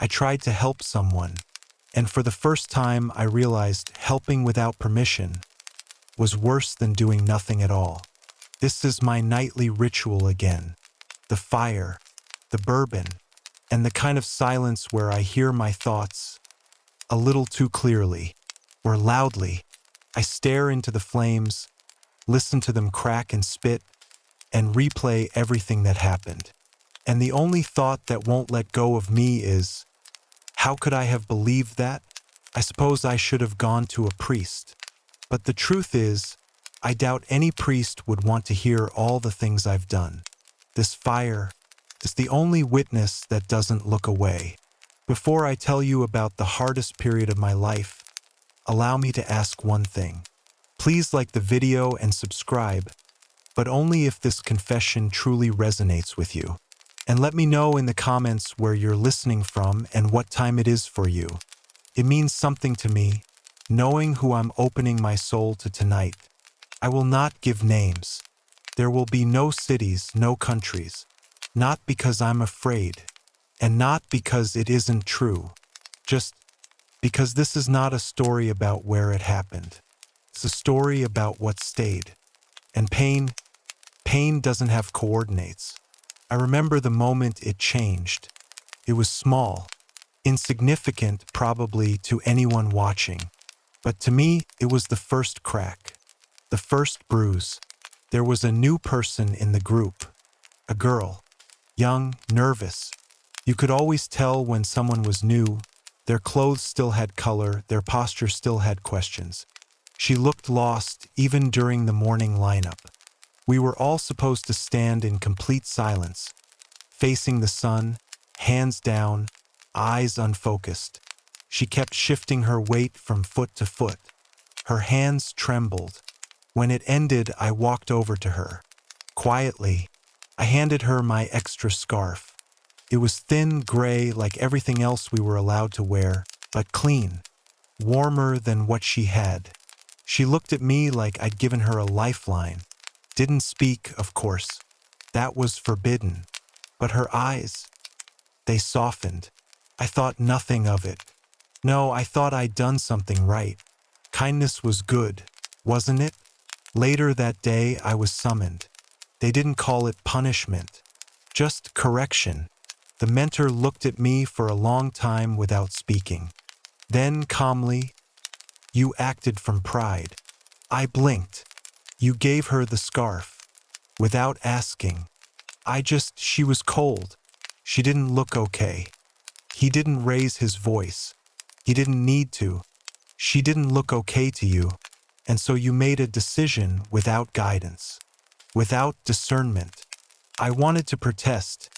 I tried to help someone, and for the first time I realized helping without permission was worse than doing nothing at all. This is my nightly ritual again. The fire, the bourbon, and the kind of silence where I hear my thoughts a little too clearly or loudly. I stare into the flames, listen to them crack and spit, and replay everything that happened. And the only thought that won't let go of me is, how could I have believed that? I suppose I should have gone to a priest. But the truth is, I doubt any priest would want to hear all the things I've done. This fire is the only witness that doesn't look away. Before I tell you about the hardest period of my life, allow me to ask one thing. Please like the video and subscribe, but only if this confession truly resonates with you. And let me know in the comments where you're listening from and what time it is for you. It means something to me, knowing who I'm opening my soul to tonight. I will not give names. There will be no cities, no countries. Not because I'm afraid, and not because it isn't true. Just because this is not a story about where it happened. It's a story about what stayed. And pain doesn't have coordinates. I remember the moment it changed. It was small, insignificant probably to anyone watching. But to me, it was the first crack, the first bruise. There was a new person in the group, a girl, young, nervous. You could always tell when someone was new. Their clothes still had color, their posture still had questions. She looked lost even during the morning lineup. We were all supposed to stand in complete silence, facing the sun, hands down, eyes unfocused. She kept shifting her weight from foot to foot. Her hands trembled. When it ended, I walked over to her. Quietly, I handed her my extra scarf. It was thin gray like everything else we were allowed to wear, but clean, warmer than what she had. She looked at me like I'd given her a lifeline. Didn't speak, of course. That was forbidden. But her eyes, they softened. I thought nothing of it. No, I thought I'd done something right. Kindness was good, wasn't it? Later that day, I was summoned. They didn't call it punishment, just correction. The mentor looked at me for a long time without speaking. Then, calmly, "You acted from pride." I blinked. "You gave her the scarf." Without asking. She was cold. She didn't look okay. He didn't raise his voice. He didn't need to. She didn't look okay to you. And so you made a decision without guidance, without discernment. I wanted to protest,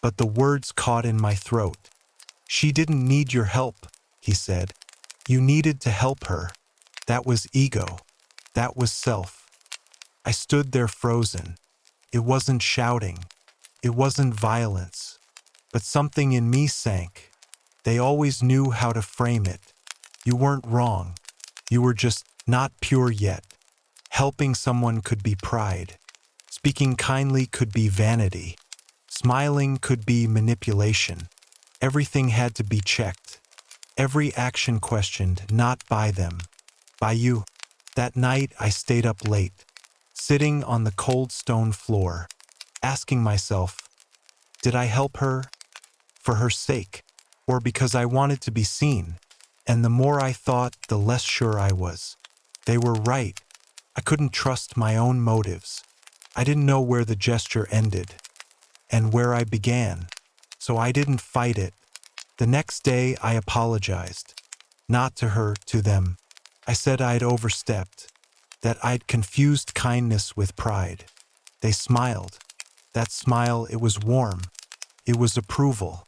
but the words caught in my throat. "She didn't need your help," he said. "You needed to help her." That was ego. That was self. I stood there frozen. It wasn't shouting. It wasn't violence. But something in me sank. They always knew how to frame it. You weren't wrong. You were just not pure yet. Helping someone could be pride. Speaking kindly could be vanity. Smiling could be manipulation. Everything had to be checked. Every action questioned, not by them, by you. That night I stayed up late, sitting on the cold stone floor, asking myself, did I help her for her sake, or because I wanted to be seen? And the more I thought, the less sure I was. They were right. I couldn't trust my own motives. I didn't know where the gesture ended and where I began, so I didn't fight it. The next day I apologized, not to her, to them. I said I'd overstepped, that I'd confused kindness with pride. They smiled. That smile, it was warm. It was approval.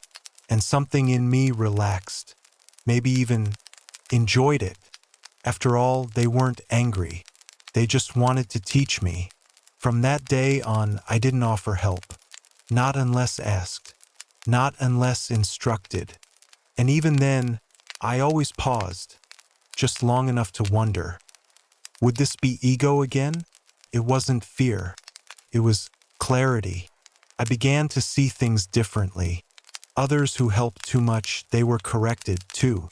And something in me relaxed, maybe even enjoyed it. After all, they weren't angry. They just wanted to teach me. From that day on, I didn't offer help. Not unless asked. Not unless instructed. And even then, I always paused, just long enough to wonder, would this be ego again? It wasn't fear. It was clarity. I began to see things differently. Others who helped too much, they were corrected too.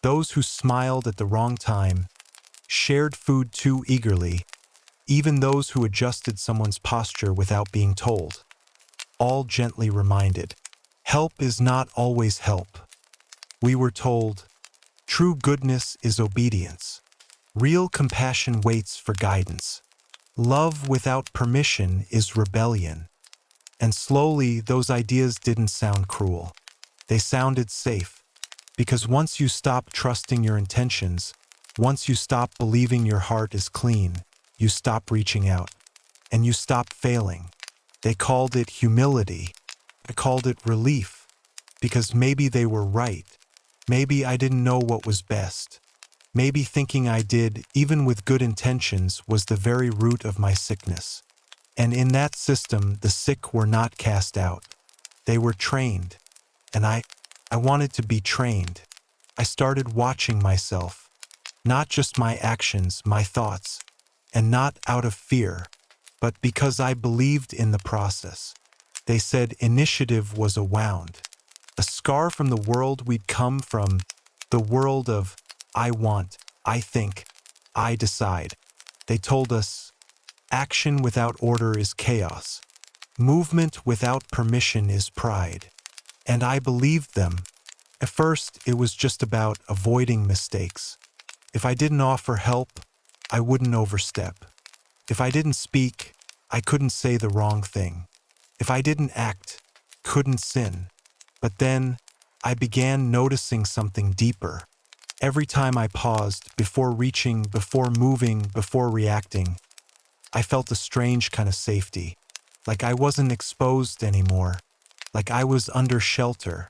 Those who smiled at the wrong time, shared food too eagerly, even those who adjusted someone's posture without being told, all gently reminded, help is not always help. We were told, true goodness is obedience. Real compassion waits for guidance. Love without permission is rebellion. And slowly, those ideas didn't sound cruel. They sounded safe. Because once you stop trusting your intentions, once you stop believing your heart is clean, you stop reaching out. And you stop failing. They called it humility. I called it relief. Because maybe they were right. Maybe I didn't know what was best. Maybe thinking I did, even with good intentions, was the very root of my sickness. And in that system, the sick were not cast out. They were trained. And I wanted to be trained. I started watching myself. Not just my actions, my thoughts. And not out of fear, but because I believed in the process. They said initiative was a wound. A scar from the world we'd come from, the world of I want, I think, I decide. They told us, action without order is chaos. Movement without permission is pride. And I believed them. At first, it was just about avoiding mistakes. If I didn't offer help, I wouldn't overstep. If I didn't speak, I couldn't say the wrong thing. If I didn't act, couldn't sin. But then, I began noticing something deeper. Every time I paused, before reaching, before moving, before reacting, I felt a strange kind of safety. Like I wasn't exposed anymore. Like I was under shelter.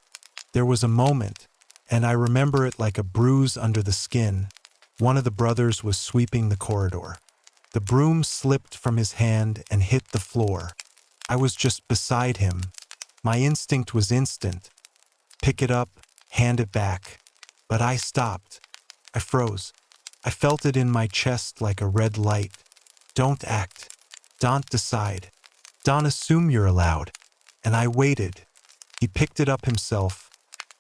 There was a moment, and I remember it like a bruise under the skin. One of the brothers was sweeping the corridor. The broom slipped from his hand and hit the floor. I was just beside him. My instinct was instant. Pick it up, hand it back. But I stopped. I froze. I felt it in my chest like a red light. Don't act. Don't decide. Don't assume you're allowed. And I waited. He picked it up himself,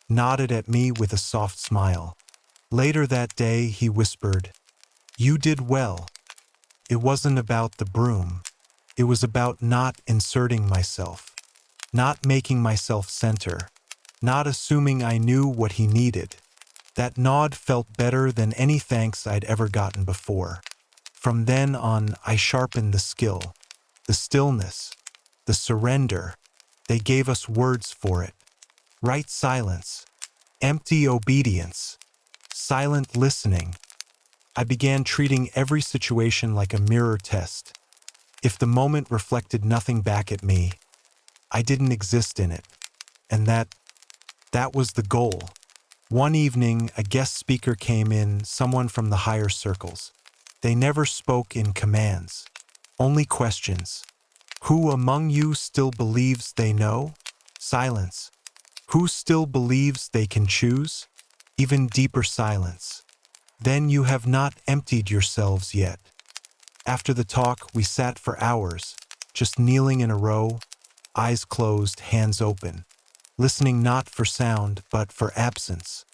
nodded at me with a soft smile. Later that day, he whispered, "You did well." It wasn't about the broom. It was about not inserting myself, not making myself center, not assuming I knew what he needed. That nod felt better than any thanks I'd ever gotten before. From then on, I sharpened the skill, the stillness, the surrender. They gave us words for it. Right silence, empty obedience, silent listening. I began treating every situation like a mirror test. If the moment reflected nothing back at me, I didn't exist in it. And that was the goal. One evening, a guest speaker came in, someone from the higher circles. They never spoke in commands, only questions. Who among you still believes they know? Silence. Who still believes they can choose? Even deeper silence. Then you have not emptied yourselves yet. After the talk, we sat for hours, just kneeling in a row, eyes closed, hands open, listening not for sound, but for absence.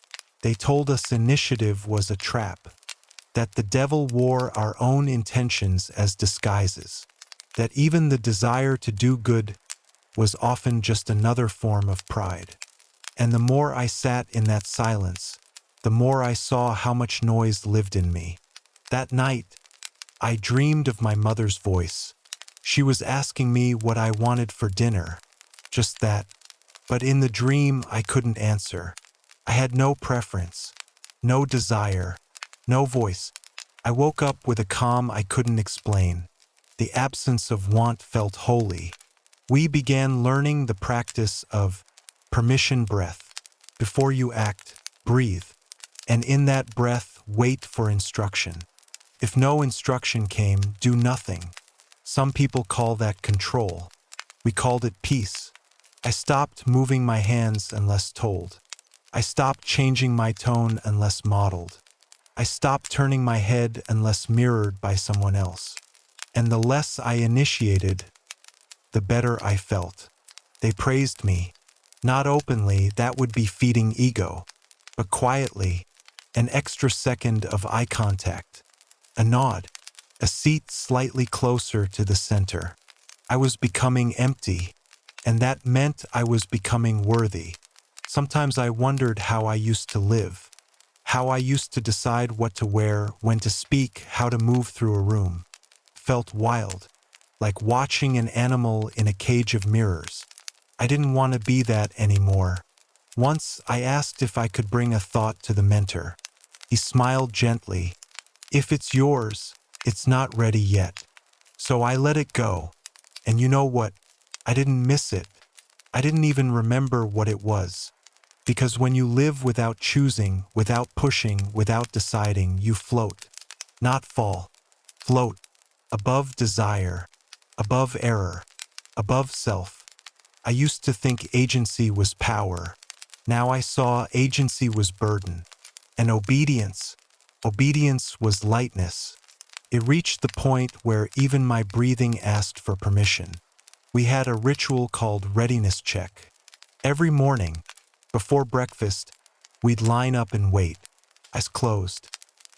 They told us initiative was a trap, that the devil wore our own intentions as disguises, that even the desire to do good was often just another form of pride. And the more I sat in that silence, the more I saw how much noise lived in me. That night, I dreamed of my mother's voice. She was asking me what I wanted for dinner. Just that. But in the dream, I couldn't answer. I had no preference, no desire, no voice. I woke up with a calm I couldn't explain. The absence of want felt holy. We began learning the practice of permission breath. Before you act, breathe. And in that breath, wait for instruction. If no instruction came, do nothing. Some people call that control. We called it peace. I stopped moving my hands unless told. I stopped changing my tone unless modeled. I stopped turning my head unless mirrored by someone else. And the less I initiated, the better I felt. They praised me. Not openly, that would be feeding ego, but quietly, an extra second of eye contact, a nod, a seat slightly closer to the center. I was becoming empty, and that meant I was becoming worthy. Sometimes I wondered how I used to live, how I used to decide what to wear, when to speak, how to move through a room. Felt wild, like watching an animal in a cage of mirrors. I didn't want to be that anymore. Once I asked if I could bring a thought to the mentor. He smiled gently. If it's yours, it's not ready yet. So I let it go. And you know what? I didn't miss it. I didn't even remember what it was. Because when you live without choosing, without pushing, without deciding, you float. Not fall. Float. Above desire. Above error. Above self. I used to think agency was power. Now I saw agency was burden. And obedience was lightness. It reached the point where even my breathing asked for permission. We had a ritual called readiness check. Every morning, before breakfast, we'd line up and wait, eyes closed,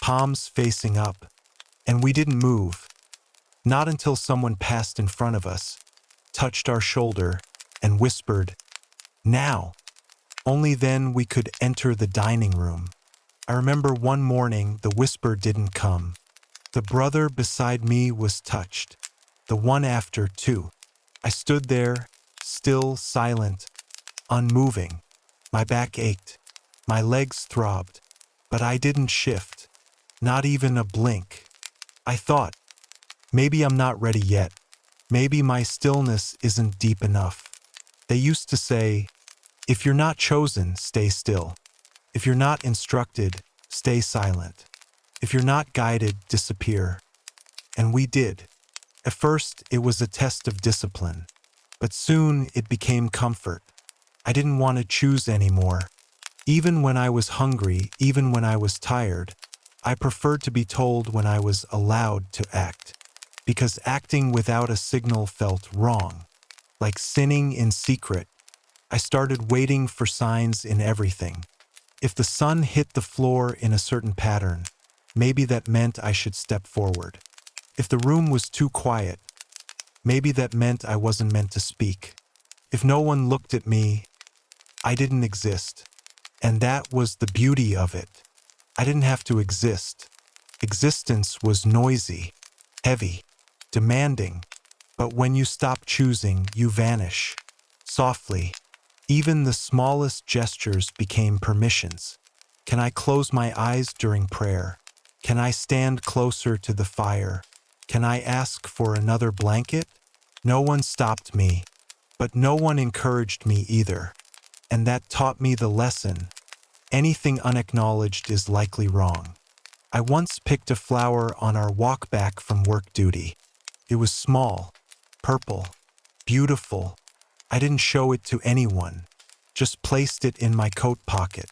palms facing up, and we didn't move. Not until someone passed in front of us, touched our shoulder, and whispered, "Now." Only then we could enter the dining room. I remember one morning the whisper didn't come. The brother beside me was touched. The one after, too. I stood there, still, silent, unmoving. My back ached. My legs throbbed. But I didn't shift. Not even a blink. I thought, maybe I'm not ready yet. Maybe my stillness isn't deep enough. They used to say, if you're not chosen, stay still. If you're not instructed, stay silent. If you're not guided, disappear. And we did. At first, it was a test of discipline. But soon, it became comfort. I didn't want to choose anymore. Even when I was hungry, even when I was tired, I preferred to be told when I was allowed to act. Because acting without a signal felt wrong. Like sinning in secret. I started waiting for signs in everything. If the sun hit the floor in a certain pattern, maybe that meant I should step forward. If the room was too quiet, maybe that meant I wasn't meant to speak. If no one looked at me, I didn't exist. And that was the beauty of it. I didn't have to exist. Existence was noisy, heavy, demanding. But when you stop choosing, you vanish. Softly. Even the smallest gestures became permissions. Can I close my eyes during prayer? Can I stand closer to the fire? Can I ask for another blanket? No one stopped me, but no one encouraged me either. And that taught me the lesson. Anything unacknowledged is likely wrong. I once picked a flower on our walk back from work duty. It was small, purple, beautiful. I didn't show it to anyone, just placed it in my coat pocket.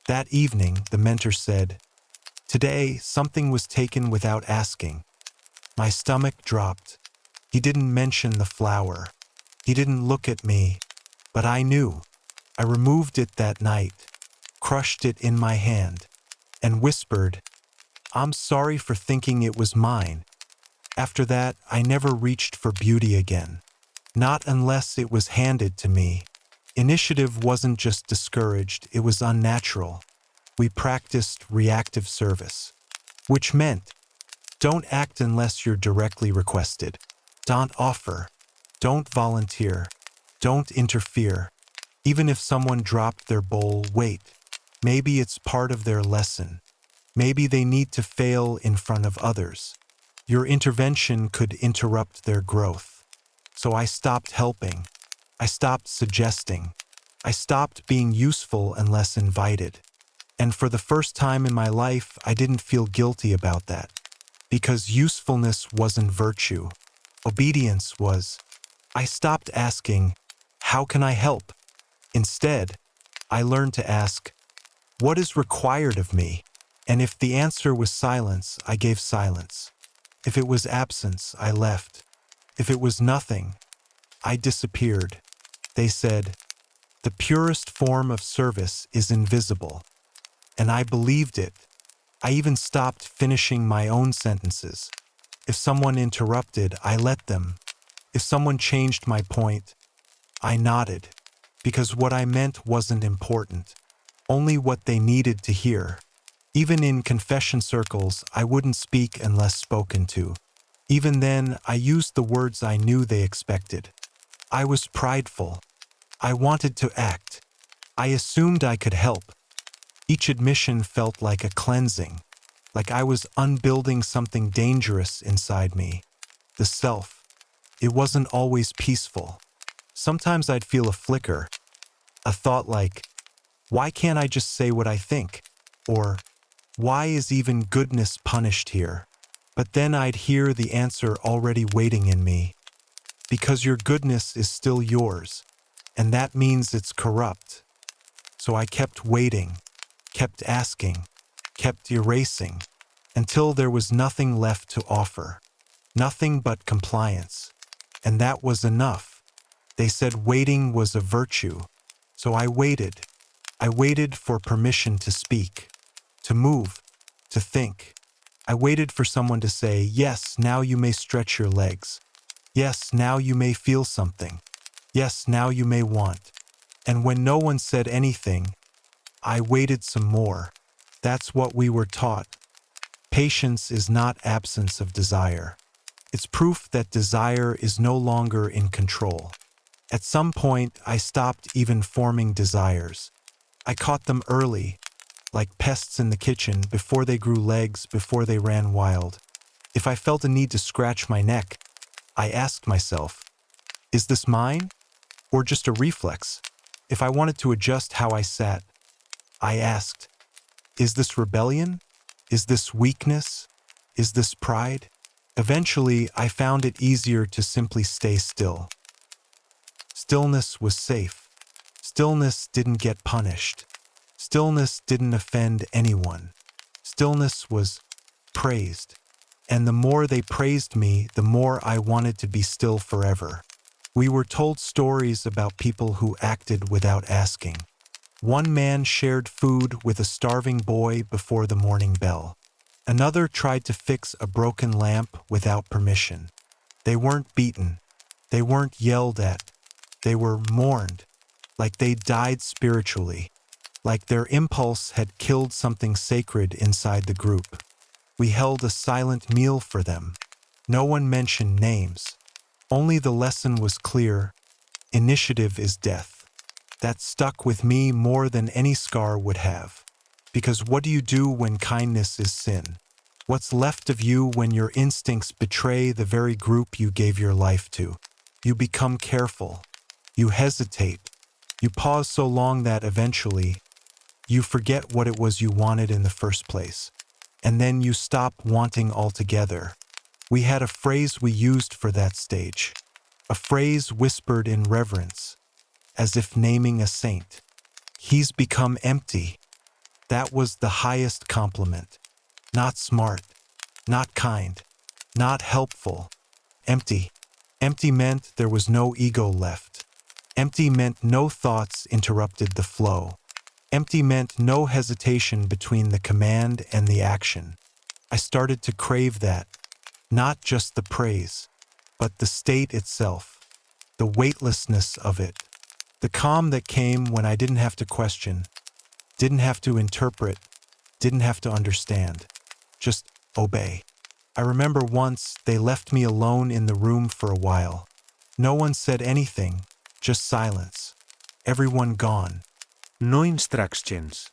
That evening, the mentor said, "Today, something was taken without asking." My stomach dropped. He didn't mention the flower. He didn't look at me, but I knew. I removed it that night, crushed it in my hand, and whispered, "I'm sorry for thinking it was mine." After that, I never reached for beauty again. Not unless it was handed to me. Initiative wasn't just discouraged, it was unnatural. We practiced reactive service, which meant don't act unless you're directly requested. Don't offer. Don't volunteer. Don't interfere. Even if someone dropped their bowl, wait. Maybe it's part of their lesson. Maybe they need to fail in front of others. Your intervention could interrupt their growth. So I stopped helping. I stopped suggesting. I stopped being useful unless invited. And for the first time in my life, I didn't feel guilty about that. Because usefulness wasn't virtue. Obedience was. I stopped asking, "How can I help?" Instead, I learned to ask, "What is required of me?" And if the answer was silence, I gave silence. If it was absence, I left. If it was nothing, I disappeared. They said, The purest form of service is invisible. And I believed it. I even stopped finishing my own sentences. If someone interrupted, I let them. If someone changed my point, I nodded, because what I meant wasn't important, only what they needed to hear. Even in confession circles, I wouldn't speak unless spoken to. Even then, I used the words I knew they expected. I was prideful. I wanted to act. I assumed I could help. Each admission felt like a cleansing, like I was unbuilding something dangerous inside me. The self. It wasn't always peaceful. Sometimes I'd feel a flicker, a thought like, why can't I just say what I think? Or, why is even goodness punished here? But then I'd hear the answer already waiting in me. Because your goodness is still yours, and that means it's corrupt. So I kept waiting, kept asking, kept erasing, until there was nothing left to offer. Nothing but compliance. And that was enough. They said waiting was a virtue. So I waited. I waited for permission to speak, to move, to think. I waited for someone to say, yes, now you may stretch your legs. Yes, now you may feel something. Yes, now you may want. And when no one said anything, I waited some more. That's what we were taught. Patience is not absence of desire. It's proof that desire is no longer in control. At some point, I stopped even forming desires. I caught them early, like pests in the kitchen, before they grew legs, before they ran wild. If I felt a need to scratch my neck, I asked myself, is this mine? Or just a reflex? If I wanted to adjust how I sat, I asked, is this rebellion? Is this weakness? Is this pride? Eventually, I found it easier to simply stay still. Stillness was safe. Stillness didn't get punished. Stillness didn't offend anyone. Stillness was praised. And the more they praised me, the more I wanted to be still forever. We were told stories about people who acted without asking. One man shared food with a starving boy before the morning bell. Another tried to fix a broken lamp without permission. They weren't beaten. They weren't yelled at. They were mourned, like they died spiritually, like their impulse had killed something sacred inside the group. We held a silent meal for them. No one mentioned names. Only the lesson was clear: initiative is death. That stuck with me more than any scar would have. Because what do you do when kindness is sin? What's left of you when your instincts betray the very group you gave your life to? You become careful. You hesitate. You pause so long that eventually, you forget what it was you wanted in the first place. And then you stop wanting altogether. We had a phrase we used for that stage. A phrase whispered in reverence, as if naming a saint. He's become empty. That was the highest compliment. Not smart, not kind, not helpful. Empty. Empty meant there was no ego left. Empty meant no thoughts interrupted the flow. Empty meant no hesitation between the command and the action. I started to crave that. Not just the praise, but the state itself. The weightlessness of it. The calm that came when I didn't have to question, didn't have to interpret, didn't have to understand. Just obey. I remember once they left me alone in the room for a while. No one said anything, just silence. Everyone gone. No instructions.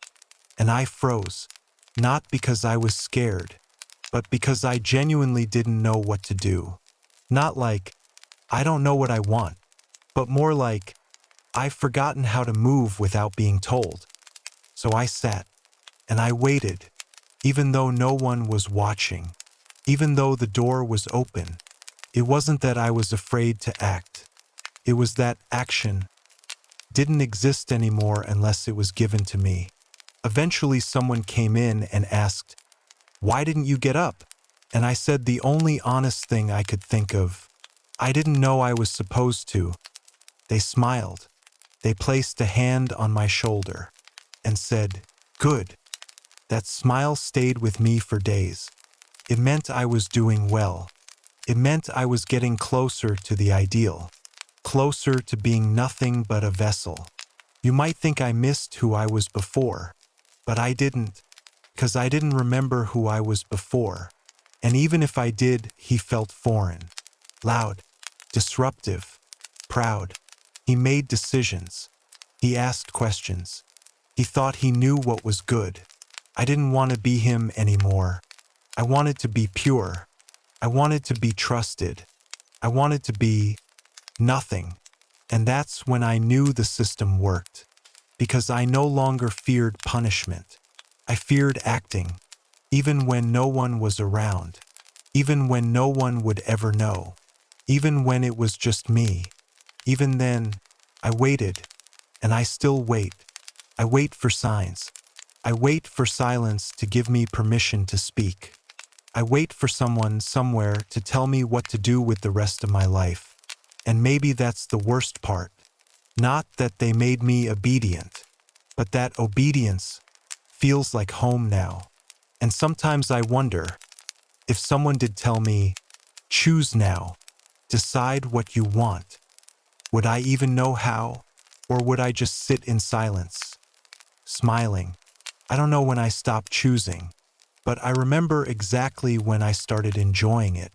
And I froze, not because I was scared, but because I genuinely didn't know what to do. Not like, I don't know what I want, but more like, I've forgotten how to move without being told. So I sat, and I waited, even though no one was watching, even though the door was open. It wasn't that I was afraid to act. It was that action didn't exist anymore unless it was given to me. Eventually someone came in and asked, "Why didn't you get up?" And I said the only honest thing I could think of. I didn't know I was supposed to. They smiled. They placed a hand on my shoulder and said, "Good." That smile stayed with me for days. It meant I was doing well. It meant I was getting closer to the ideal, closer to being nothing but a vessel. You might think I missed who I was before, but I didn't, 'cause I didn't remember who I was before. And even if I did, he felt foreign, loud, disruptive, proud. He made decisions. He asked questions. He thought he knew what was good. I didn't want to be him anymore. I wanted to be pure. I wanted to be trusted. I wanted to be nothing. And that's when I knew the system worked, because I no longer feared punishment. I feared acting, even when no one was around, even when no one would ever know, even when it was just me. Even then, I waited, and I still wait. I wait for signs. I wait for silence to give me permission to speak. I wait for someone somewhere to tell me what to do with the rest of my life. And maybe that's the worst part. Not that they made me obedient, but that obedience feels like home now. And sometimes I wonder, if someone did tell me, "Choose now, decide what you want," would I even know how? Or would I just sit in silence, smiling? I don't know when I stopped choosing, but I remember exactly when I started enjoying it.